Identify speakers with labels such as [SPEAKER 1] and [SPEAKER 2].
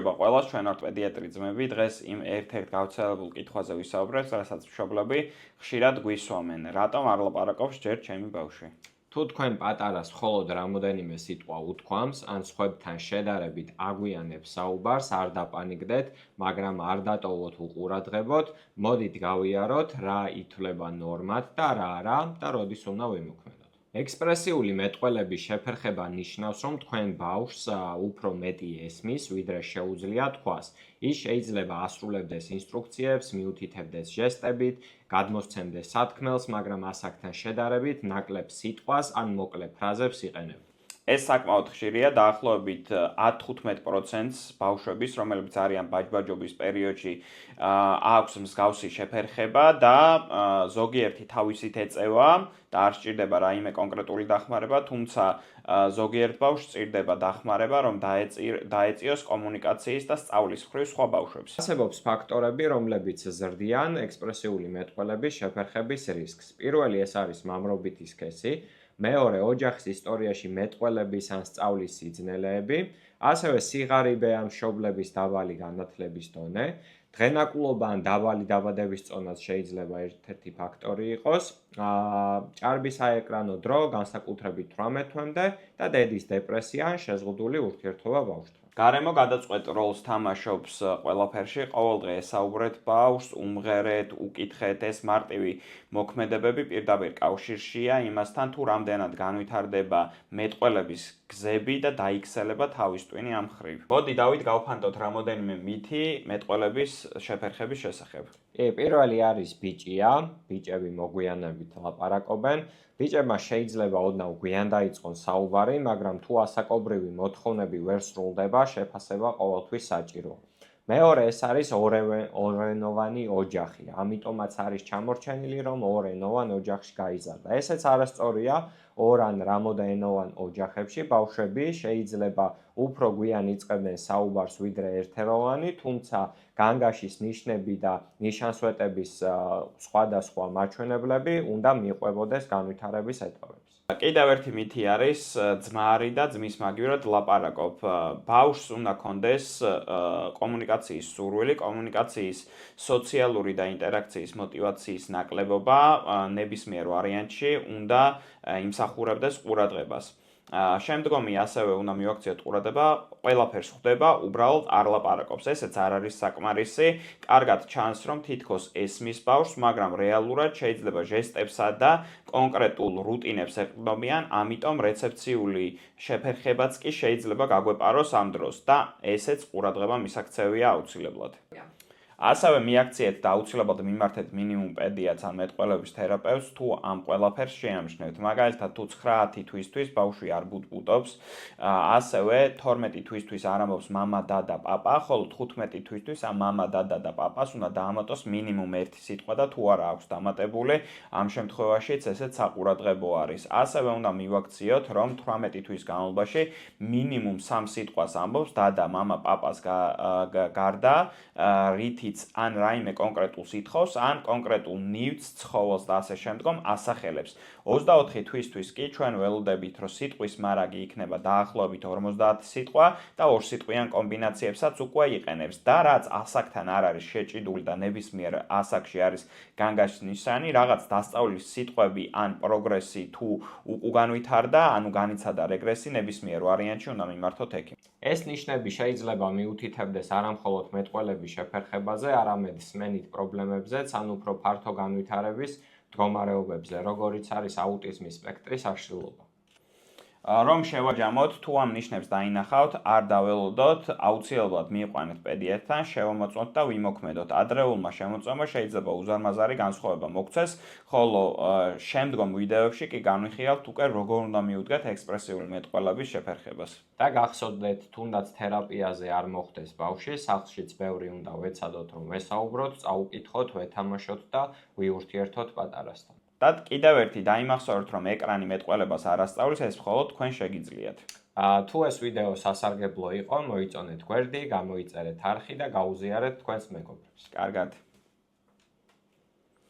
[SPEAKER 1] ყველას ჩვენ ვართ პედიატრი ძმები, დღეს იმ ერთ-ერთ გავრცელებულ კითხვაზე ვისაუბრებთ, რასაც მშობლები ხშირად გვისვამენ. რატომ არ ლაპარაკობს ჯერ ჩემი ბავშვი?
[SPEAKER 2] თუ თქვენ პატარას მხოლოდ რამოდენიმე სიტყვა უთქვამს, ან სხვებთან შედარებით აგვიანებს საუბარს, არ დაპანიკდეთ, მაგრამ არ დატოვოთ უყურადღებოთ, მოდით გავიაროთ, რა ითვლება ნორმად და რა არა და როდის უნდა ვიმოქმედოთ. ექსპრესიული მეტყველების შეფერხება ნიშნავს, რომ თქვენ ბავშვს უფრო მეტი ესმის, ვიდრე შეუძლია თქვას. ის შეიძლება ასრულებდეს ინსტრუქციებს, მიუთითებდეს ჟესტებით, გადმოსცემდეს სათქმელს, მაგრამ ასაკთან შედარებით ნაკლებ სიტყვას ან მოკლე ფრაზებს იყენებთ.
[SPEAKER 1] ეს საკმაოდ ხშირია, დაახლოებით 10-15%-ს ბავშვების, რომლებიც არიან ბაჯბაჯობის პერიოდში, აქვს მსგავსი შეფერხება და ზოგიერთი თავისით ეწევა და არ სჭირდება რაიმე კონკრეტული დახმარება, თუმცა ზოგიერთ ბავშვს სჭირდება დახმარება, რომ დაეწიოს კომუნიკაციის და სწავლის მხრივ სხვა ბავშვებს.
[SPEAKER 2] არსებობს ფაქტორები, რომლებიც ზრდიან ექსპრესიული მეტყველების შეფერხების რისკს. პირველი ეს არის მამრობითი სქესი, მეორე ოჯახის ისტორიაში მეტყველების ან სწავლის სიძნელეები, ასევე სიღარიბე ან მშობლების დაბალი განათლების დონე, დღენაკულობა ან დაბალი დაბადების წონაც შეიძლება ერთ-ერთი ფაქტორი იყოს, ჭარბი საეკრანო დრო, განსაკუთრებით 18 თვემდე და დედის დეპრესია ან შეზღუდული ურთიერთობა ბავშვთან.
[SPEAKER 1] გარემო გადაწყვეტ როლს თამაშობს ყველაფერში, ყოველდღე ესაუბრეთ ბავშვს, უმღერეთ, უკითხეთ, ეს მარტივი მოქმედებები პირდაპირ კავშირშია იმასთან, თუ რამდენად განვითარდება მეტყველების გზები და დაიქცელება თავის ტვინი ამ მხრივ. მოდი დავით გავფანტოთ რამოდენიმე მითი მეტყველების შეფერხების შესახებ.
[SPEAKER 2] პირველი არის ბიჭია, ბიჭები მოგვიანებით ლაპარაკობენ. ბიჭებმა შეიძლება ოდნავ გვიან დაიწყონ საუბარი, მაგრამ თუ ასაკობრივი მოთხოვნები ვერ სრულდება, შეფასება ყოველთვის საჭიროა. მეორე ეს არის ორენოვანი ოჯახი, ამიტომაც არის ჩამორჩენილი, რომ ორენოვან ოჯახში გაიზარდა. ესეც არასწორია, ორ ან რამოდენოვან ოჯახებში ბავშვები შეიძლება უფრო გვიან იწყებდნენ საუბარს ვიდრე ერთეროვანი, თუმცა განგაშის ნიშნები და ნიშანსვეტების სხვადასხვა მაჩვენებლები უნდა მიყვებოდეს განვითარების ეტაპებს.
[SPEAKER 1] კიდევ ერთი მითი არის ძმარი და ძმის მაგივრად ლაპარაკობ. ბავშვს უნდა კონდეს კომუნიკაციის სურვილი, კომუნიკაციის სოციალური და ინტერაქციის მოტივაციის ნაკლებობა ნებისმიერ ვარიანტში უნდა იმსახურებდეს ყურადღებას. შემდგომი ასევე უნდა მივაქციოთ ყურადღება, ყველაფერს ხვდება, უბრალოდ არ ლაპარაკობს. ესეც არ არის საკმარისი. კარგად ჩანს, რომ თითქოს ესმის ბავშვს, მაგრამ რეალურად შეიძლება ჟესტებსა და კონკრეტულ რუტინებს ეყრდნობიან, ამიტომ რეცეფციული შეფერხებაც კი შეიძლება გაგვეპაროს ამ დროს და ესეც ყურადღება მისაქცევია აუცილებლად. ასევე მიაქციეთ და აუცილებლად მიმართეთ მინიმუმ პედიატრს ან მეტყველების თერაპევტს, თუ ამ ყველაფერს შეამჩნევთ. მაგალითად, თუ 9 თვისთვის ბავშვი არ ბუტბუტობს, ასევე 12 თვისთვის არ ამბობს მამა, დადა, პაპა, ხოლო 15 თვისთვის ამ მამა, დადა და პაპას უნდა დაამატოს მინიმუმ ერთი სიტყვა და თუ არა აქვს დამატებული, ამ შემთხვევაშიც ესეც საყურადღებო არის. ასევე უნდა მივაქციოთ, რომ 18 თვის განმავლობაში მინიმუმ 3 სიტყვას ამბობს დადა, მამა, პაპას გარდა, რითი ან რაიმე კონკრეტულს ითხოვს, ან კონკრეტულ ნივთს, ცხოველს და ასე შემდგომ ასახელებს. 24 თვისთვის კი ჩვენ ველოდებით, რომ სიტყვის მარაგი იქნება დაახლოებით 50 სიტყვა და ორ სიტყვიან კომბინაციებსაც უკვე იყენებს და რაც ასაკთან არ არის შეჭიდული და ნებისმიერ ასაკში არის განგაშის ნიშანი, რაღაც დასწავლის სიტყვები ან პროგრესი თუ უკან ვითარდა, ანუ განიცადა რეგრესი, ნებისმიერ ვარიანტში უნდა მიმართოთ ექიმს.
[SPEAKER 2] ეს ნიშნები შეიძლება მიუთითებდეს არამხოლოდ მეტყველების შეფერხებაზე, არამედ სმენით პრობლემებზეც, ან უფრო ფართო განვითარების მდგომარეობებზე, როგორიც არის აუტიზმის სპექტრის აშლილობა.
[SPEAKER 1] რომ შევაჯამოთ, თუ ამ ნიშნებს დაინახავთ, არ დაველოდოთ, აუცილებლად მიიყვანეთ პედიატრთან, შევამოწმოთ და ვიმოქმედოთ. ადრეულმა შემოწმება შეიძლება უზარმაზარი განსხვავება მოგვცეს, ხოლო შემდგომ ვიდეოებში კი განვიხილავთ უკვე როგორ უნდა მიუდგეთ ექსპრესიული მეტყველების შეფერხებას.
[SPEAKER 2] და გახსოვდეთ, თუნდაც თერაპიაზე არ მოხდეს ბავშვი, სახლშიც ბევრი უნდა ვეცადოთ, რომ ვესაუბროთ, წაუკითხოთ, ვეთამაშოთ და ვიურთიერთოთ პატარასთან.
[SPEAKER 1] და კიდევ ერთი დაიმახსოვრეთ, რომ ეკრანი მეტყველებას არ ასწავლის, ეს მხოლოდ თქვენ შეგიძლიათ.
[SPEAKER 2] თუ ეს ვიდეო სასარგებლო იყო, მოიწონეთ გვერდი, გამოიწერეთ არხი და გაუზიარეთ თქვენს მეგობრებს.
[SPEAKER 1] კარგად.